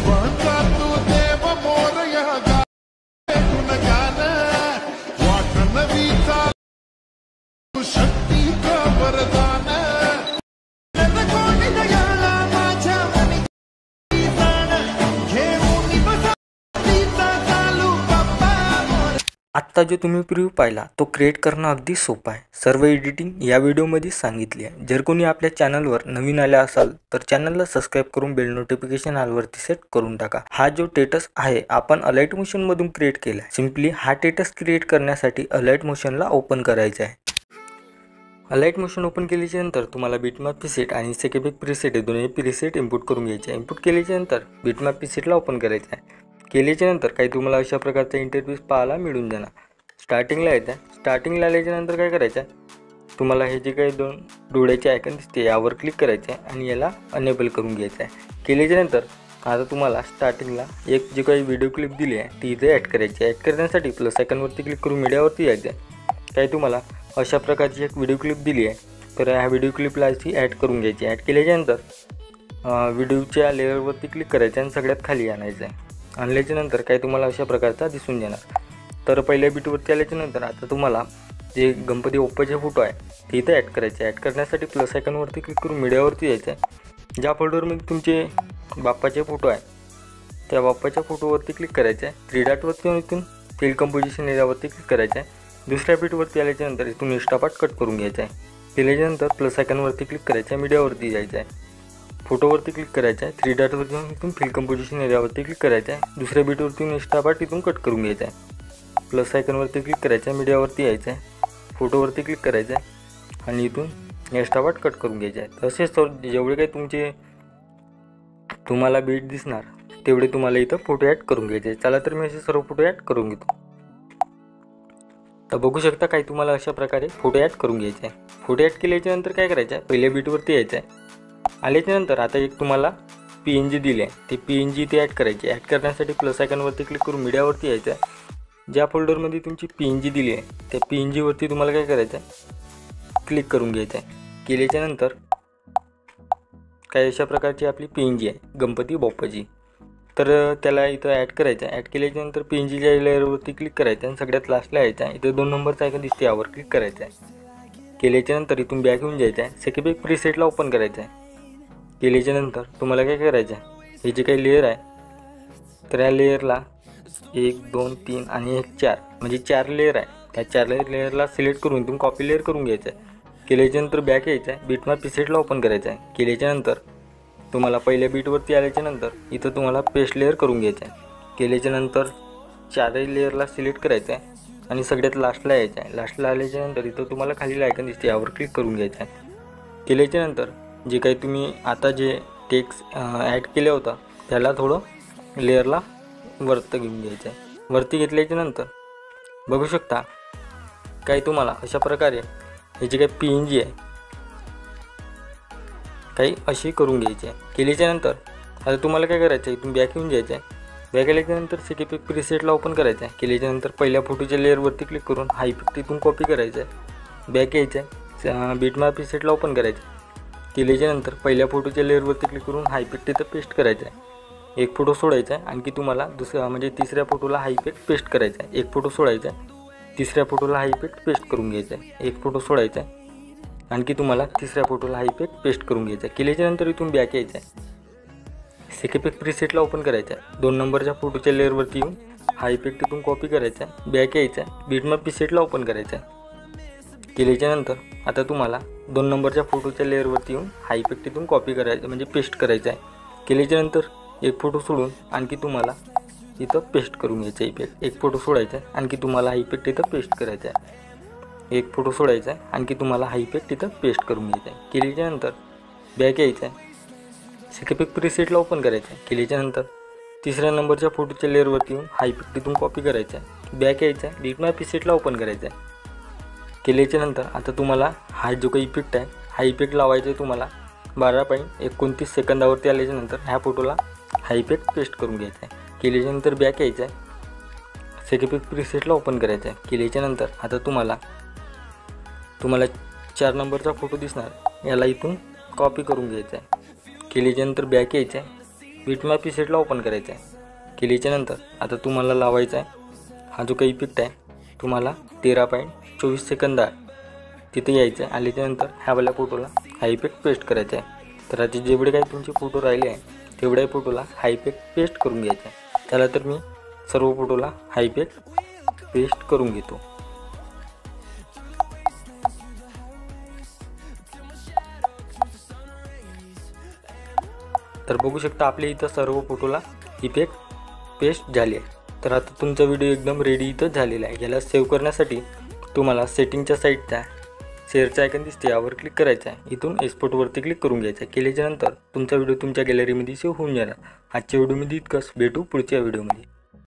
देवांचा तू देव मोरया गाऊन गान वाट नवीचा तू शक्तीचं वरदान कोणी दयाला माझ्या मनी घेऊन बसा तिचा चालू बाप्पा मोर। आत्ता जो तुम्ही प्रिव्ह्यू पाहिला तो क्रिएट करणं अगदी सोपं आहे। सर्व एडिटिंग या व्हिडिओमध्ये सांगितली आहे। जर कोणी आपल्या चॅनलवर नवीन आले असाल तर चॅनलला सबस्क्राइब करून बेल नोटिफिकेशन ऑलवरती सेट करून टाका। हा जो टेटस आहे आपण अलाइट मोशन मधून क्रिएट केला आहे। सिंपली हा टेटस क्रिएट करण्यासाठी अलाइट मोशनला ओपन करायचं आहे। अलाइट मोशन ओपन केल्याच्या नंतर तुम्हाला बिटमॅप प्रीसेट आणि सेकेपिक प्रीसेट हे दोन्ही प्रीसेट इनपुट करून घ्यायचे आहे। इनपुट केल्याच्या नंतर बिटमॅप प्रीसेटला ओपन करायचं आहे। केल्याच्या नंतर काही तुम्हाला अशा प्रकारचा इंटरफेस पाहायला मिळून जाणार। स्टार्टिंगला यायचं आहे। स्टार्टिंगला आल्याच्या नंतर काय करायचं आहे, तुम्हाला हे जे काही दोन डोळ्याचे आयकन दिसते यावर क्लिक करायचे आहे आणि याला अनेबल करून घ्यायचं आहे। केल्याच्या नंतर आता तुम्हाला स्टार्टिंगला एक जी काही व्हिडिओ क्लिप दिली आहे ती इथे ॲड करायची आहे। ॲड करण्यासाठी प्लस आयकॉनवरती क्लिक करून मीडियावरती यायचं आहे। काही तुम्हाला अशा प्रकारची एक व्हिडिओ क्लिप दिली आहे तर ह्या व्हिडिओ क्लिपला अशी ॲड करून घ्यायची। ॲड केल्याच्या नंतर व्हिडिओच्या लेअरवरती क्लिक करायचं आणि सगळ्यात खाली आणायचं आहे। आणल्याच्या नंतर काही तुम्हाला अशा प्रकारचा दिसून येणार। तर पहिल्या बीटवरती आल्याच्या नंतर आता तुम्हाला जे गणपती बाप्पाचे फोटो आहे ते इथे ॲड करायचे। ॲड करण्यासाठी प्लस आयकॉनवरती क्लिक करून मीडियावरती यायचं आहे। ज्या फोल्डरमध्ये तुमचे बाप्पाचे फोटो आहे त्या बाप्पाच्या फोटोवरती क्लिक करायचं आहे। 3 डॉटवरती येऊन इथून फिल कंपोजिशन एरियावरती क्लिक करायचं आहे। दुसऱ्या बीटवरती आल्याच्या नंतर इथून एक्स्ट्रा पार्ट कट करून घ्यायचा आहे। केल्याच्यानंतर प्लस आयकॉनवरती क्लिक करायचं आहे। मीडियावरती जायचं आहे। फोटोवरती क्लिक करायचं आहे। 3 डॉटवरती येऊन इथून फिल कंपोजिशन एरियावरती क्लिक करायचं आहे। दुसऱ्या बीटवरती एक्स्ट्रा पार्ट इथून कट करून घ्यायचा आहे। प्लस आयकॉनवरती क्लिक करायचं आहे। मीडियावरती यायचं आहे। फोटोवरती क्लिक करायचं आहे आणि इथून एक्स्ट्रा पार्ट कट करून घ्यायचे आहे। तसेच जेवढे काही तुम्हाला बीट दिसणार तेवढे तुम्हाला इथं फोटो ॲड करून घ्यायचे। चला तर मी असे सर्व फोटो ॲड करून घेतो। तर बघू शकता काही तुम्हाला अशा प्रकारे फोटो ॲड करून घ्यायचे आहे। फोटो ॲड केल्याच्या नंतर काय करायचं आहे, पहिल्या बीटवरती यायचं आहे। आल्याच्या नंतर आता एक तुम्हाला PNG दिली आहे ते PNG इथे ॲड करायची। ॲड करण्यासाठी प्लस आयकॉनवरती क्लिक करून मीडियावरती यायचं आहे। ज्या फोल्डरमध्ये तुमची PNG दिली आहे त्या PNGवरती तुम्हाला काय करायचं आहे, क्लिक करून घ्यायचं आहे। केल्याच्या नंतर काही अशा प्रकारची आपली PNG आहे गणपती बाप्पाची, तर त्याला इथं ॲड करायचं आहे। ॲड केल्याच्या नंतर PNGच्या लेअरवरती क्लिक करायचं आणि सगळ्यात लास्टला यायचं आहे। इथं 2 नंबरचा आयकॉन दिसते यावर क्लिक करायचं आहे। केल्याच्या नंतर इथून बॅक येऊन जायचं आहे। सेकेपिक प्रीसेटला ओपन करायचं आहे। केल्याच्या नंतर तुम्हाला काय करायचं आहे, हे जे काही लेअर आहे तर या लेअरला 1 2 3 आणि 1 4 म्हणजे 4 लेअर आहे। त्या 4 लेअरला सिलेक्ट करून इथून कॉपी लेअर करून घ्यायचं आहे। केल्याच्या नंतर बॅक यायचं आहे। बिटमॅप प्रीसेटला ओपन करायचं आहे। केल्याच्या नंतर तुम्हाला पहिल्या बीटवरती आल्याच्या नंतर इथं तुम्हाला पेस्ट लेअर करून घ्यायचं आहे। केल्याच्या नंतर 4 लेअरला सिलेक्ट करायचं आहे आणि सगळ्यात लास्टला यायचं आहे। लास्टला आल्याच्या नंतर इथं तुम्हाला खाली आयकॉन दिसते यावर क्लिक करून घ्यायचं आहे। केल्याच्या नंतर जे काही तुम्ही आता जे टेक्स्ट ॲड केलं होतं त्याला थोडं लेअरला वरती घेऊन घ्यायचं आहे। वरती घेतल्याच्या नंतर बघू शकता काही तुम्हाला अशा प्रकारे हे जे काही PNG आहे काही अशी करून घ्यायची आहे। केल्याच्या नंतर आता तुम्हाला काय करायचं आहे, इथून बॅक येऊन जायचं आहे। बॅक आल्याच्यानंतर सेकेपिक प्रीसेटला ओपन करायचं आहे। केल्याच्यानंतर पहिल्या फोटोच्या लेअरवरती क्लिक करून हा इफेक्ट इथून कॉपी करायचा आहे। बॅक यायचं आहे। बिटमॅप प्रीसेटला ओपन करायचं आहे। केल्याच्यानंतर पहिल्या फोटोच्या लेअरवरती क्लिक करून हा इफेक्ट इथं पेस्ट करायचा आहे। एक फोटो सोडायचा आहे। आणखी तुम्हाला दुसऱ्या म्हणजे तिसऱ्या फोटोला हा इफेक्ट पेस्ट करायचा आहे। एक फोटो सोडायचा आहे। तिसऱ्या फोटोला हा इफेक्ट पेस्ट करून घ्यायचा आहे। एक फोटो सोडायचा आहे। आणखी तुम्हाला तिसऱ्या फोटोला हा इफेक्ट पेस्ट करून घ्यायचा आहे। केल्याच्यानंतर इथून बॅक यायचं आहे। सेकेपिक प्रीसेटला ओपन करायचं आहे। 2 नंबरच्या फोटोच्या लेअरवरती येऊन हा इफेक्ट इथून कॉपी करायचा आहे। बॅक यायचं आहे। बिटमॅप प्रीसेटला ओपन करायचं आहे। केल्याच्यानंतर आता तुम्हाला 2 नंबरच्या फोटोच्या लेअरवरती येऊन हा इफेक्ट इथून कॉपी करायचा म्हणजे पेस्ट करायचा आहे। केल्याच्यानंतर एक फोटो सोडून आणखी तुम्हाला इथं पेस्ट करून घ्यायचा इफेक्ट। एक फोटो सोडायचा आहे। आणखी तुम्हाला हा इफेक्ट इथं पेस्ट करायचा आहे। एक फोटो सोडायचा आहे। आणखी तुम्हाला हा इफेक्ट इथं पेस्ट करून घ्यायचा आहे। केल्याच्यानंतर बॅक यायचं आहे। सेकेपिक प्रीसेटला ओपन करायचं आहे। केल्याच्यानंतर तिसऱ्या नंबरच्या फोटोच्या लेअरवरती येऊन हा इफेक्ट इथून कॉपी करायचा आहे। बॅक यायचं आहे। बिटमॅप प्रीसेटला ओपन करायचं आहे। केल्याच्यानंतर आता तुम्हाला हा जो काही इफेक्ट आहे हा इफेक्ट लावायचा आहे तुम्हाला 12.29 सेकंदावरती आल्याच्यानंतर ह्या फोटोला हा इफेक्ट पेस्ट करून घ्यायचा आहे। केल्याच्यानंतर बॅक यायचं आहे। सेकेपिक प्रीसेटला ओपन करायचं आहे। केल्याच्यानंतर आता तुम्हाला 4 नंबरचा फोटो दिसणार याला इथून कॉपी करून घ्यायचा आहे। केल्याच्यानंतर बॅक यायचं आहे। बिटमॅप प्रीसेटला ओपन करायचं आहे। केल्याच्यानंतर आता तुम्हाला लावायचा आहे हा जो काही इफेक्ट आहे, तुम्हाला 13.24 सेकंद आहे तिथे यायचं आहे। आल्याच्यानंतर ह्या वाल्या फोटोला हा इफेक्ट पेस्ट करायचा आहे। तर आता जेवढे काही तुमचे फोटो राहिले आहे तेवढ्या फोटोला हा इफेक्ट पेस्ट करून घ्यायचा आहे। त्याला तर मी सर्व फोटोला हा इफेक्ट पेस्ट करून घेतो। तर बघू शकता आपल्या इथं सर्व फोटोला इफेक्ट पेस्ट झाले आहे। तर आता तुमचा व्हिडिओ एकदम रेडी इथं झालेला आहे। याला सेव्ह करण्यासाठी तुम्हाला सेटिंगच्या साईडच्या शेअरचं आयकॉन दिसते यावर क्लिक करायचं आहे। इथून एक्सपोर्टवरती क्लिक करून घ्यायचं आहे। केल्याच्यानंतर तुमचा व्हिडिओ तुमच्या गॅलरीमध्ये सेव्ह होऊन जाणार। आजच्या व्हिडिओमध्ये इतकंच, भेटू पुढच्या व्हिडिओमध्ये।